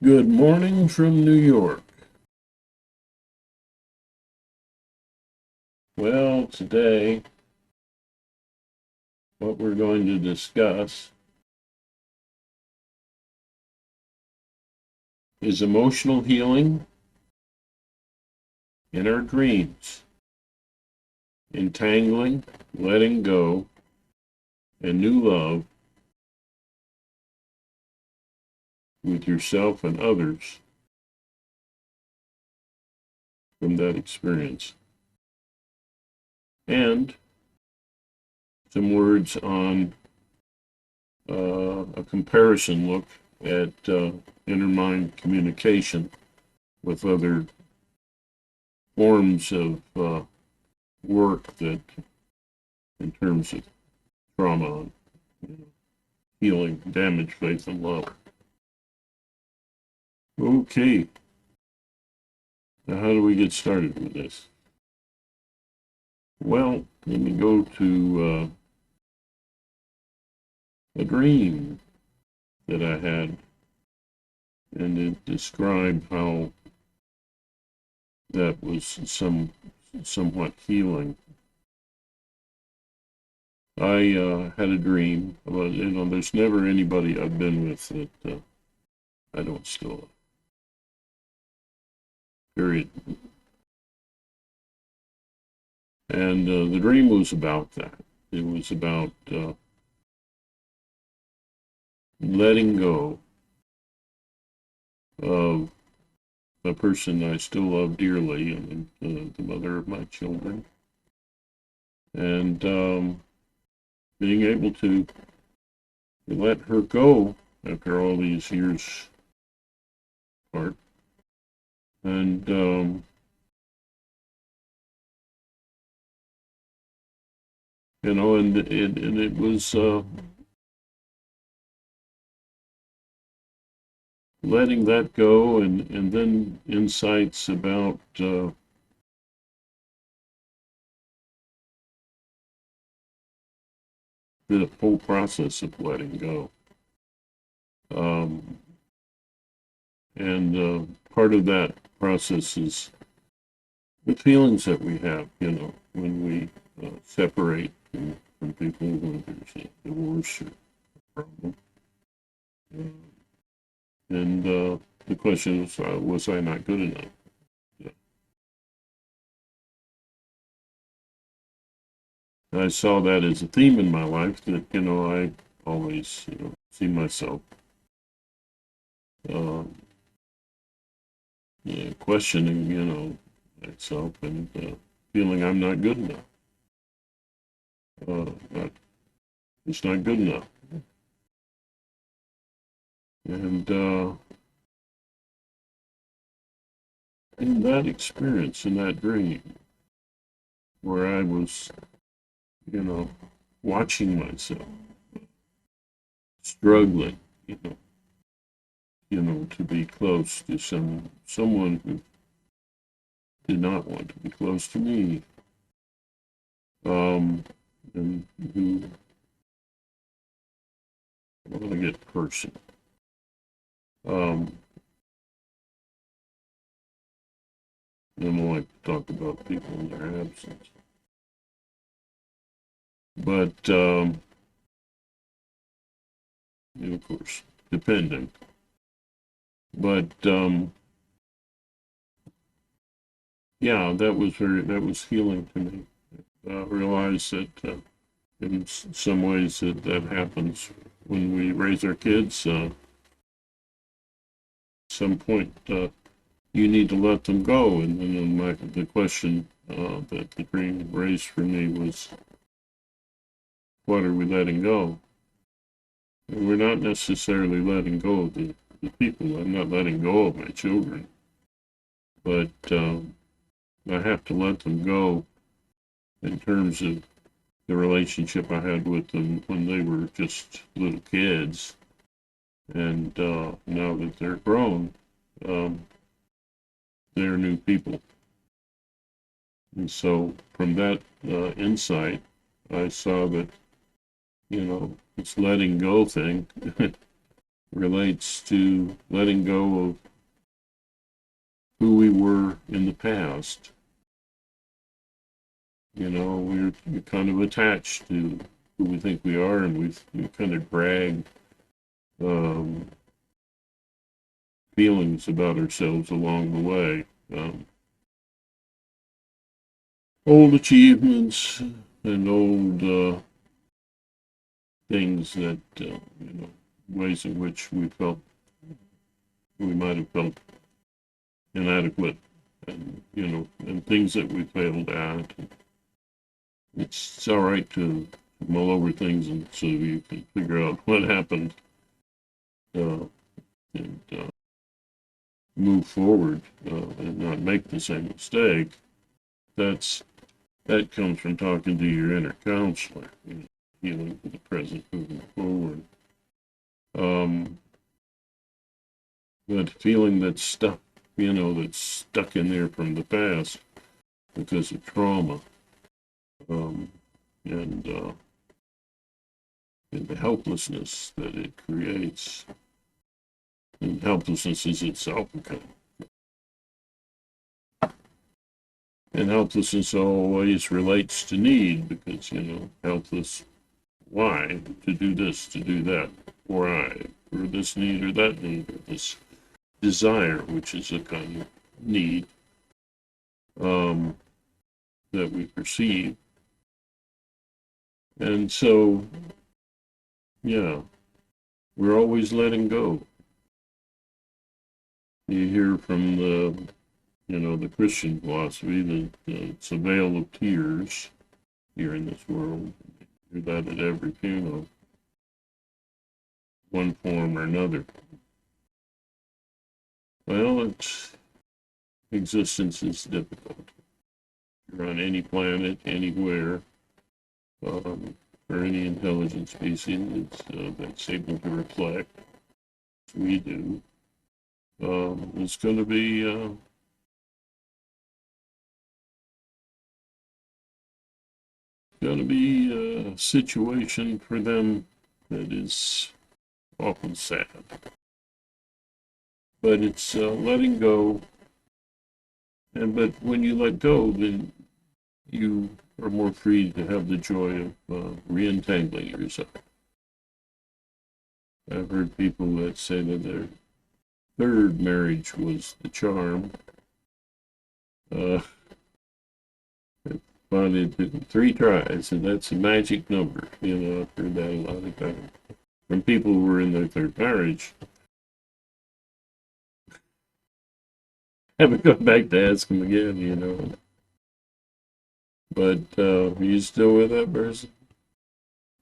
Good morning from New York. Well, today, what we're going to discuss is emotional healing in our dreams, entangling, letting go, and new love with yourself and others from that experience. And some words on a comparison look at inner mind communication with other forms of work that, in terms of trauma, healing, damage, faith, and love. Okay, now how do we get started with this? Well, let me go to a dream that I had, and it described how that was somewhat healing. I had a dream about, there's never anybody I've been with that I don't still love. Period. And the dream was about that. It was about letting go of a person I still love dearly, and the mother of my children, and being able to let her go after all these years apart. And and it was letting that go, and then insights about the whole process of letting go. Um, and part of that process is the feelings that we have, when we separate from people, when there's a divorce or a problem. And the question is, was I not good enough? Yeah. I saw that as a theme in my life, that, I always, see myself questioning, myself, and feeling I'm not good enough. Not, it's not good enough. And in that experience, in that dream, where I was, watching myself, struggling, to be close to someone who did not want to be close to me, and who, I want to get personal. And I like to talk about people in their absence. But, of course, dependent. But, yeah, that was healing to me. Realize that in some ways that happens when we raise our kids. Some point, you need to let them go. And then the question that the dream raised for me was, what are we letting go? And we're not necessarily letting go of the people. I'm not letting go of my children, but I have to let them go in terms of the relationship I had with them when they were just little kids. And now that they're grown, they're new people. And so from that insight, I saw that, this letting go thing relates to letting go of who we were in the past. You know, we're kind of attached to who we think we are, and we kind of drag um, feelings about ourselves along the way. Old achievements and old things that, ways in which we might have felt inadequate, and, and things that we failed at. It's all right to mull over things and so you can figure out what happened, uh, and move forward, and not make the same mistake. That comes from talking to your inner counselor, healing for the present, moving forward. That feeling that's stuck, that's stuck in there from the past because of trauma, um, and, uh, and the helplessness that it creates. And helplessness is itself a kind. And helplessness always relates to need because, helpless, why? To do this, to do that. Why? For this need or that need, or this desire, which is a kind of need um, that we perceive. And so, yeah, we're always letting go. You hear from the Christian philosophy that it's a veil of tears here in this world. You hear that at every funeral, one form or another. Well, existence is difficult. You're on any planet, anywhere, or any intelligent species that's able to reflect, as we do. It's going to be a situation for them that is often sad. But it's letting go, but when you let go, then you are more free to have the joy of re-entangling yourself. I've heard people that say that their third marriage was the charm. Finally, it took 3 tries, and that's a magic number. I've heard that a lot of times from people who were in their third marriage. Haven't gone back to ask them again. But are you still with that person?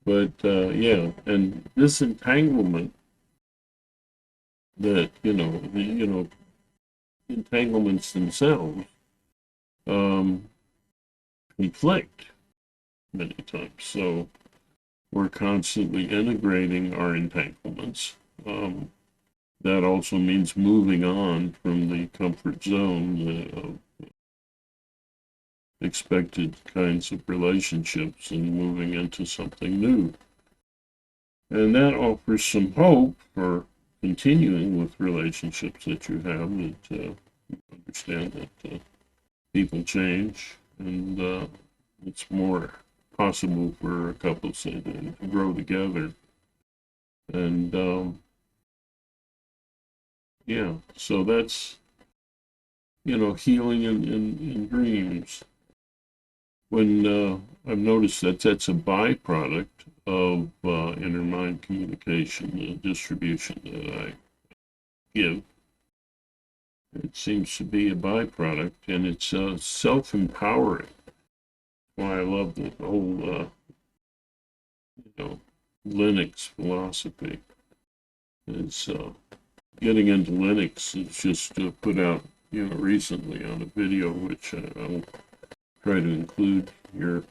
But yeah, and this entanglement that entanglements themselves conflict many times. So we're constantly integrating our entanglements. That also means moving on from the comfort zone of expected kinds of relationships and moving into something new. And that offers some hope for continuing with relationships that you have, that you understand that people change, and it's more possible for a couple, say, to grow together. And yeah, so that's, healing in dreams. When I've noticed that that's a byproduct of inner mind communication, the distribution that I give. It seems to be a byproduct, and it's self-empowering. Why I love the whole, Linux philosophy. It's getting into Linux is just put out, recently on a video, which I'll try to include here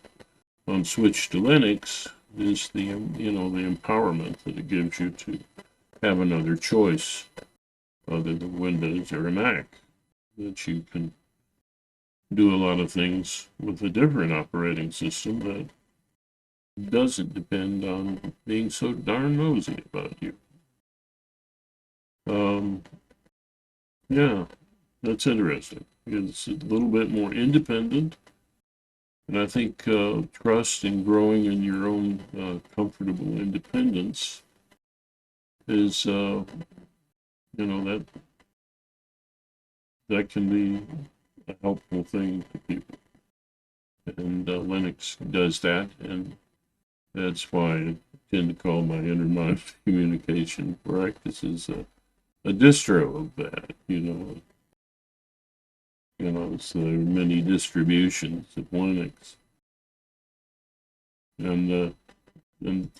on Switch to Linux, is the empowerment that it gives you to have another choice other than Windows or a Mac, that you can do a lot of things with a different operating system that doesn't depend on being so darn nosy about you. Yeah, that's interesting. It's a little bit more independent, and I think trust in growing in your own comfortable independence is, that can be a helpful thing to people. And Linux does that, and that's why I tend to call my intermod communication practices a distro of that. So there are many distributions of Linux, and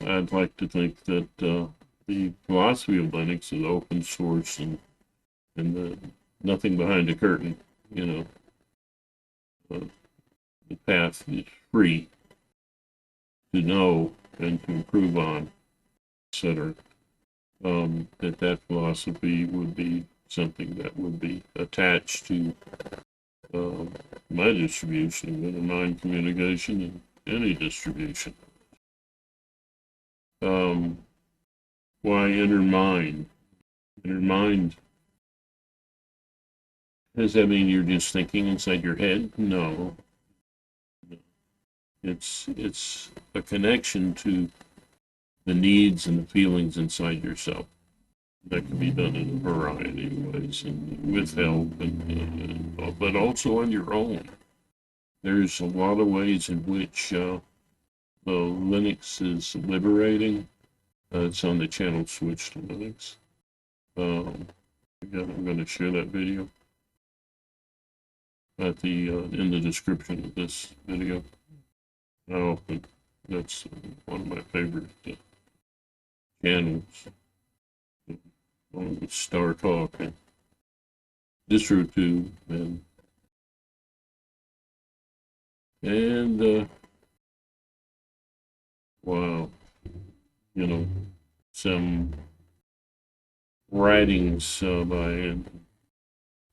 I'd like to think that the philosophy of Linux is open source and nothing behind the curtain. You know, uh, the path is free to know and to improve on, etc. That philosophy would be something that would be attached to uh, my distribution of intermind communication and any distribution. Um, why intermind? Intermind, does that mean you're just thinking inside your head? No. It's a connection to the needs and the feelings inside yourself. That can be done in a variety of ways, and with help, but also on your own. There's a lot of ways in which Linux is liberating. It's on the channel Switch to Linux. Again, I'm going to share that video at the in the description of this video. Oh, that's one of my favorite channels. Along with Star Talk and DistroTube and wow, some writings by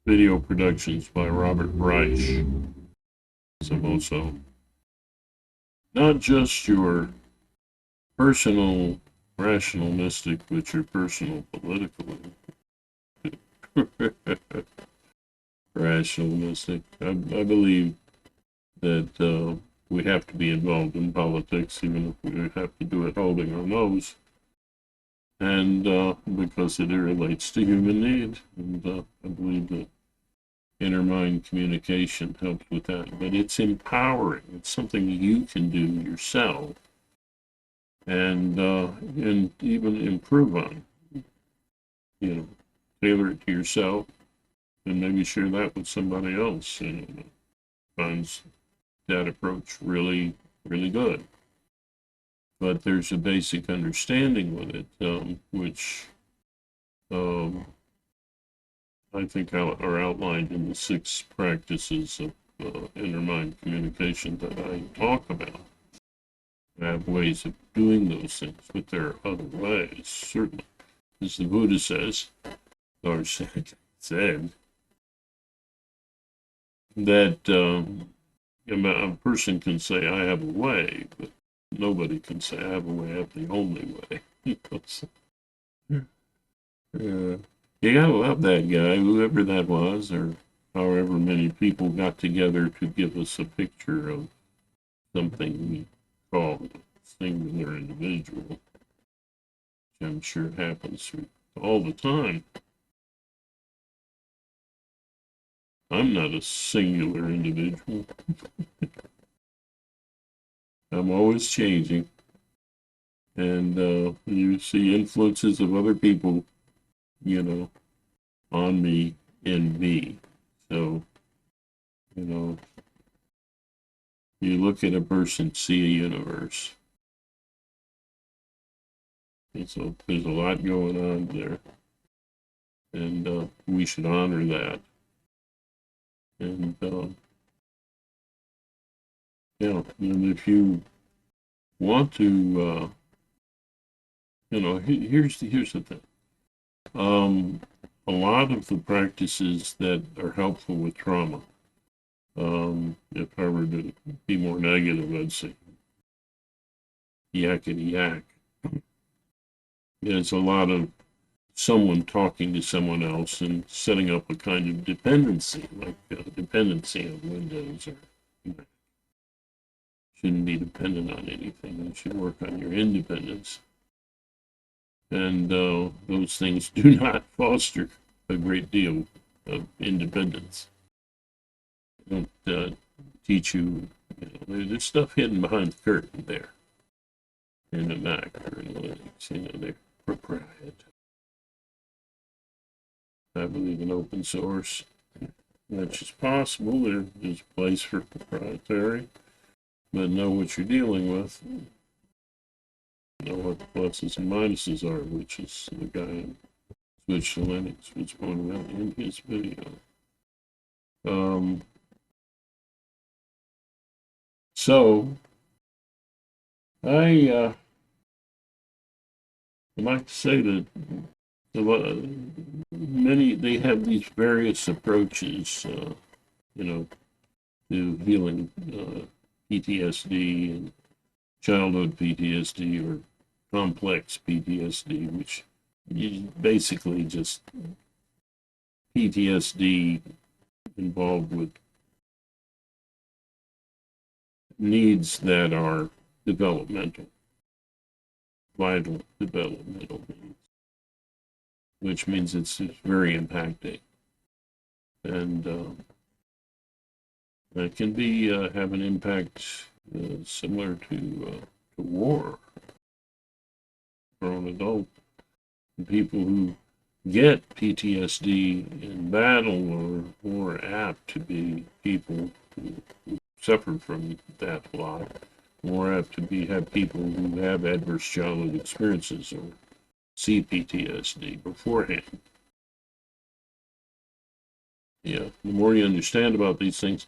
video productions by Robert Reich. So also not just your personal rational mystic, but your personal political rational mystic. I believe that we have to be involved in politics, even if we have to do it holding our nose. And because it relates to human need, and I believe that intermind communication helps with that. But it's empowering. It's something you can do yourself, and even improve on. Tailor it to yourself, and maybe share that with somebody else. Finds that approach really, really good. But there's a basic understanding with it, which I think are outlined in the 6 practices of intermind communication that I talk about. I have ways of doing those things, but there are other ways, certainly. As the Buddha says, or said, that a person can say, I have a way, but nobody can say, I have a way, I have the only way. You gotta love that guy, whoever that was, or however many people got together to give us a picture of something we call a singular individual, which I'm sure happens all the time. I'm not a singular individual. I'm always changing. And you see influences of other people, on me, in me. So, you look at a person, see a universe. And so there's a lot going on there. And we should honor that. And, and if you want to, here's the thing. A lot of the practices that are helpful with trauma, if I were to be more negative, I'd say yakety yak. There's a lot of someone talking to someone else and setting up a kind of dependency, like dependency on Windows or Mac. Shouldn't be dependent on anything. You should work on your independence. And those things do not foster a great deal of independence. They don't teach you, there's stuff hidden behind the curtain there in a Mac or in Linux, they're proprietary. I believe in open source, which is possible. There's a place for proprietary, but know what you're dealing with. Know what the pluses and minuses are, which is the guy in Switch to Linux was pointing out in his video. So I like to say that many they have these various approaches, to healing PTSD and childhood PTSD or complex PTSD, which is basically just PTSD involved with needs that are developmental, vital developmental needs, which means it's very impacting. And it can be have an impact similar to war for an adult. People who get PTSD in battle are more apt to be people who suffer from that a lot, more apt to have people who have adverse childhood experiences or see PTSD beforehand. Yeah, the more you understand about these things,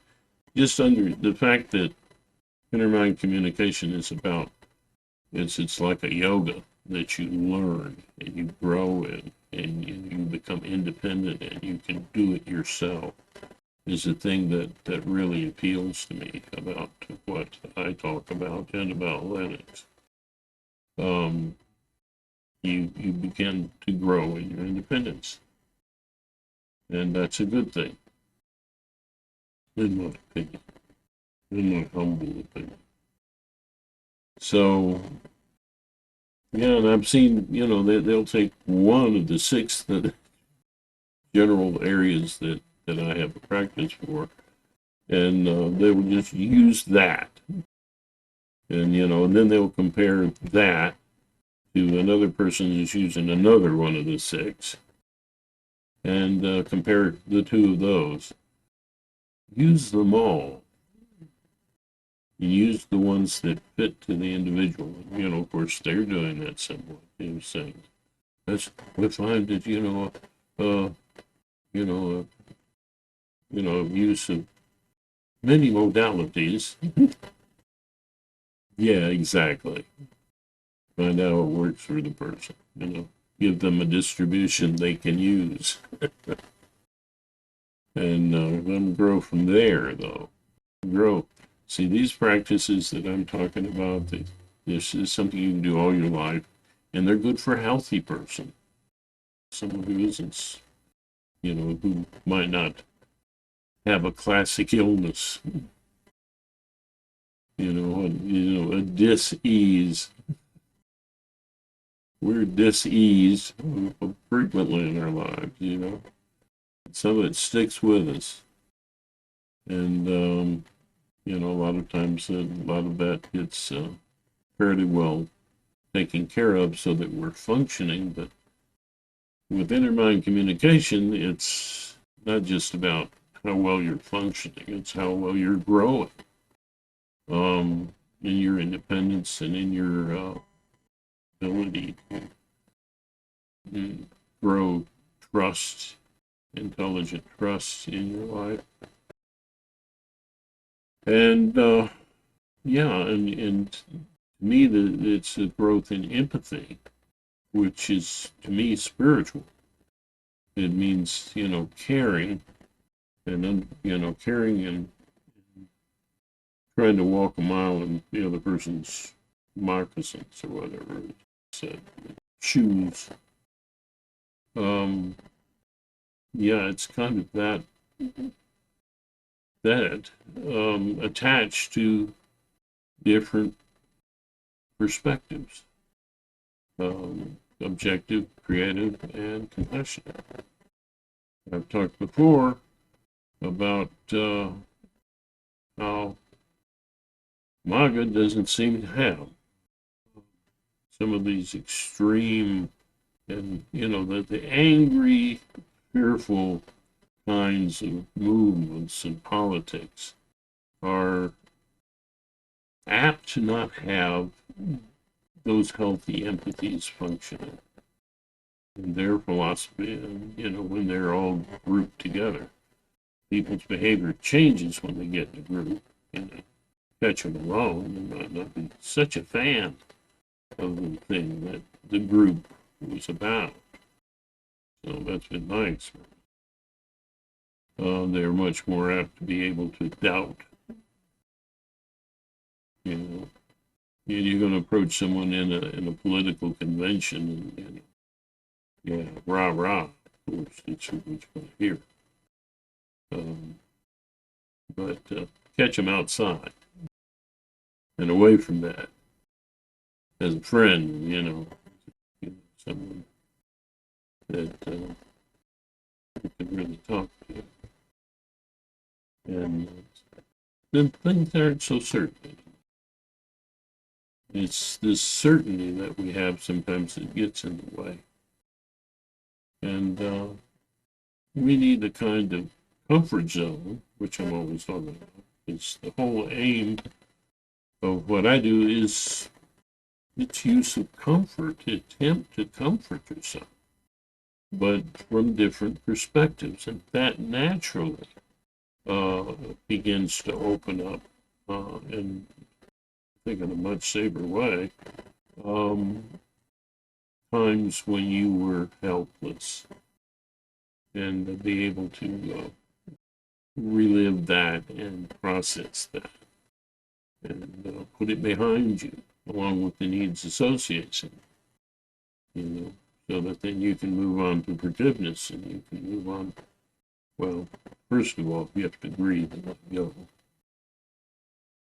just under the fact that intermind communication is about, it's like a yoga that you learn and you grow in and you become independent and you can do it yourself, is the thing that really appeals to me about what I talk about and about Linux. You begin to grow in your independence, and that's a good thing, in my opinion, in my humble opinion. So, yeah, and I've seen, they'll take one of the six general areas that I have a practice for, and they will just use that, and then they'll compare that to another person who's using another one of the six, and compare the two of those. Use them all. And use the ones that fit to the individual. Of course, they're doing that somewhat. They're saying we find that use of many modalities. Yeah, exactly. Find out what works for the person. Give them a distribution they can use, and let them grow from there. Though grow. See, these practices that I'm talking about, this is something you can do all your life, and they're good for a healthy person. Someone who isn't, who might not have a classic illness, a dis-ease. We're dis-ease frequently in our lives, Some of it sticks with us. And, a lot of times a lot of that gets fairly well taken care of so that we're functioning. But with intermind communication, it's not just about how well you're functioning, it's how well you're growing in your independence and in your ability to grow trust, intelligent trust in your life. And and to me, it's a growth in empathy, which is to me spiritual. It means caring, and caring and trying to walk a mile in the other person's moccasins or whatever it said, shoes. Yeah, it's kind of that attached to different perspectives, objective, creative, and compassionate. I've talked before about how MAGA doesn't seem to have some of these extreme and, the angry, fearful kinds of movements and politics are apt to not have those healthy empathies functioning in their philosophy. And, when they're all grouped together, people's behavior changes when they get in a group. Catch them alone, they might not be such a fan of the thing that the group was about. So that's been my experience. They're much more apt to be able to doubt. You know, you're going to approach someone in a political convention, and yeah, rah rah. Of course, it's what you're going to hear. But catch them outside and away from that as a friend. Someone that you can really talk to, and then things aren't so certain. It's this certainty that we have sometimes that gets in the way. And we need a kind of comfort zone, which I'm always talking about. It's the whole aim of what I do is its use of comfort, to attempt to comfort yourself, but from different perspectives. And that naturally begins to open up in, I think, in a much safer way, times when you were helpless, and be able to relive that and process that, and put it behind you along with the needs associated, so that then you can move on to forgiveness, and you can move on. Well, first of all, you have to breathe and let go.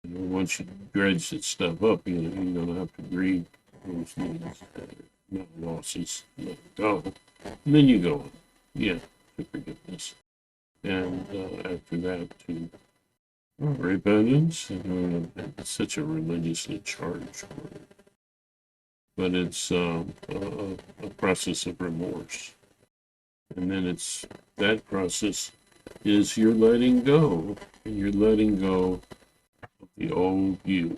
Once you dredge that stuff up, you're going to have to grieve those needs, not losses, let go. And then you go on, to forgiveness. And after that, to repentance. It's such a religiously charged word, but it's a process of remorse. And then that process is you're letting go, and you're letting go of the old you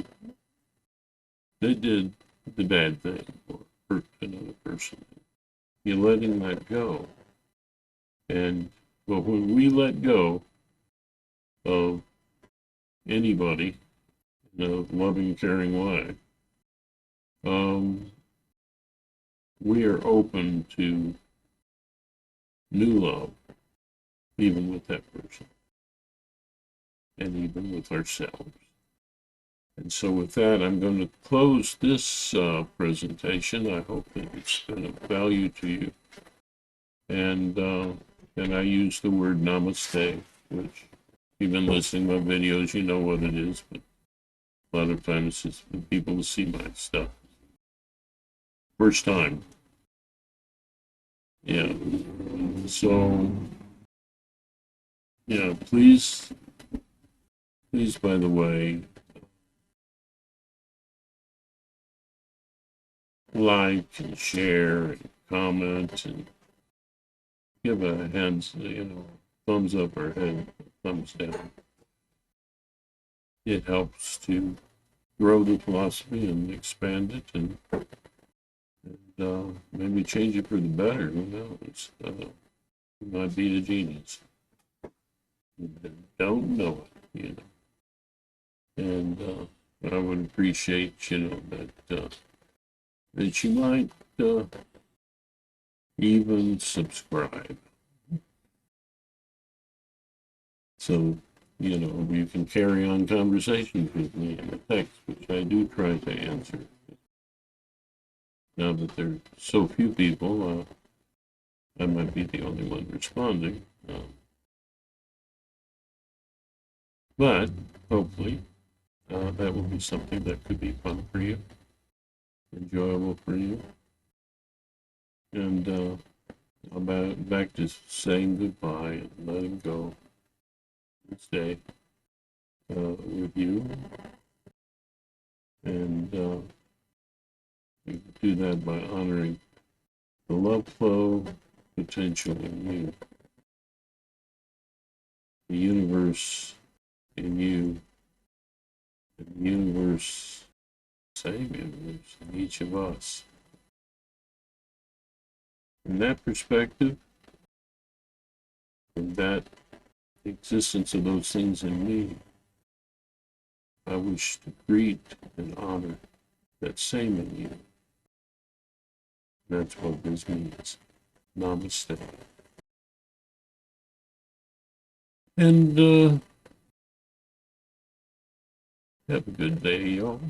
that did the bad thing or hurt another person. You're letting that go. But when we let go of anybody in a loving, caring way, we are open to new love, even with that person, and even with ourselves. And so with that, I'm going to close this presentation. I hope that it's been of value to you. And I use the word namaste, which if you've been listening to my videos, you know what it is, but a lot of times it's for people to see my stuff. First time. Yeah. So, please, by the way, like and share and comment and give a thumbs up or a thumbs down. It helps to grow the philosophy and expand it, and maybe change it for the better. Who knows? You might be the genius. You don't know it, And I would appreciate, that you might even subscribe. So, you can carry on conversations with me in the text, which I do try to answer. Now that there are so few people, I might be the only one responding. But hopefully, that will be something that could be fun for you, enjoyable for you. And I'm back to saying goodbye and letting go this day with you. And you do that by honoring the love flow potential in you, the universe in you, and the universe, same universe in each of us. From that perspective, from that existence of those things in me, I wish to greet and honor that same in you. That's what this means. Namaste. And have a good day, y'all.